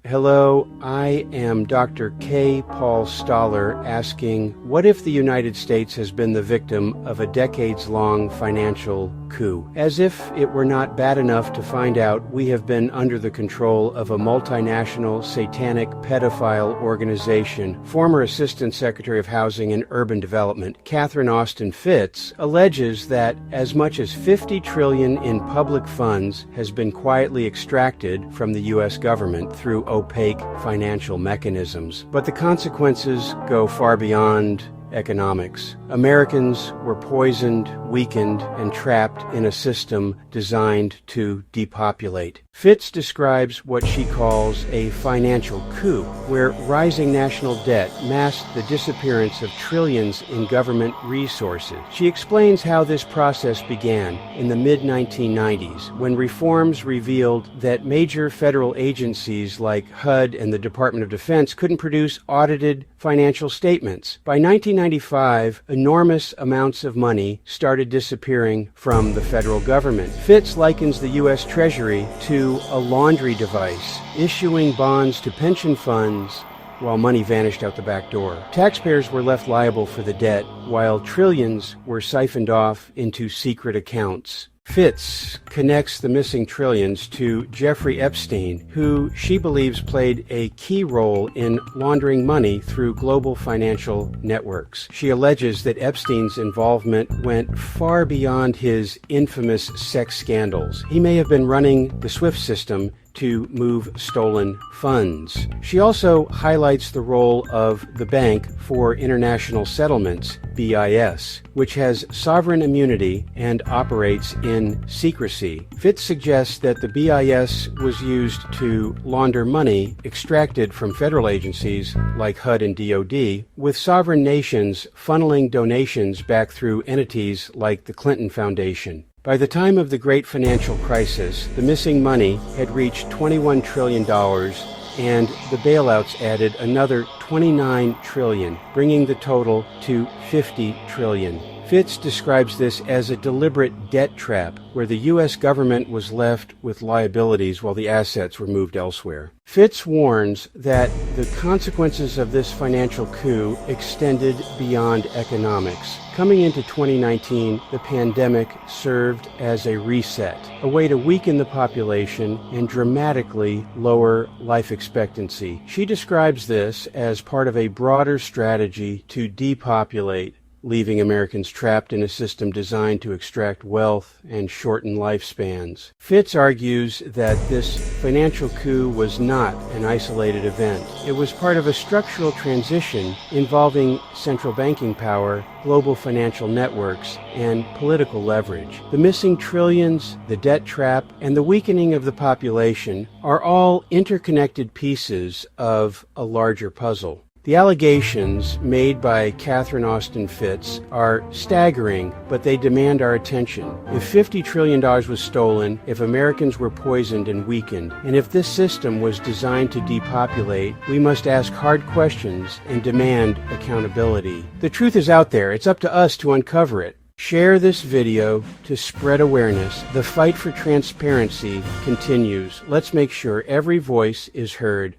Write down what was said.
Hello, I am Dr. K. Paul Stoller asking, what if the United States has been the victim of a decades-long financial coup? As if it were not bad enough to find out we have been under the control of a multinational satanic pedophile organization, former Assistant Secretary of Housing and Urban Development, Catherine Austin Fitts, alleges that as much as $50 trillion in public funds has been quietly extracted from the U.S. government through opaque financial mechanisms. But the consequences go far beyond economics. Americans were poisoned, weakened, and trapped in a system designed to depopulate. Fitts describes what she calls a financial coup, where rising national debt masked the disappearance of trillions in government resources. She explains how this process began in the mid-1990s, when reforms revealed that major federal agencies like HUD and the Department of Defense couldn't produce audited financial statements. By 1995, enormous amounts of money started disappearing from the federal government. Fitts likens the U.S. Treasury to a laundry device, issuing bonds to pension funds while money vanished out the back door. Taxpayers were left liable for the debt, while trillions were siphoned off into secret accounts. Fitts connects the missing trillions to Jeffrey Epstein, who she believes played a key role in laundering money through global financial networks. She alleges that Epstein's involvement went far beyond his infamous sex scandals. He may have been running the SWIFT system to move stolen funds. She also highlights the role of the Bank for International Settlements, BIS, which has sovereign immunity and operates in secrecy. Fitts suggests that the BIS was used to launder money extracted from federal agencies like HUD and DoD, with sovereign nations funneling donations back through entities like the Clinton Foundation. By the time of the Great Financial Crisis, the missing money had reached $21 trillion, and the bailouts added another $29 trillion, bringing the total to $50 trillion. Fitts describes this as a deliberate debt trap, where the U.S. government was left with liabilities while the assets were moved elsewhere. Fitts warns that the consequences of this financial coup extended beyond economics. Coming into 2019, the pandemic served as a reset, a way to weaken the population and dramatically lower life expectancy. She describes this as part of a broader strategy to depopulate, leaving Americans trapped in a system designed to extract wealth and shorten lifespans. Fitts argues that this financial coup was not an isolated event. It was part of a structural transition involving central banking power, global financial networks, and political leverage. The missing trillions, the debt trap, and the weakening of the population are all interconnected pieces of a larger puzzle. The allegations made by Catherine Austin Fitts are staggering, but they demand our attention. If $50 trillion was stolen, if Americans were poisoned and weakened, and if this system was designed to depopulate, we must ask hard questions and demand accountability. The truth is out there. It's up to us to uncover it. Share this video to spread awareness. The fight for transparency continues. Let's make sure every voice is heard.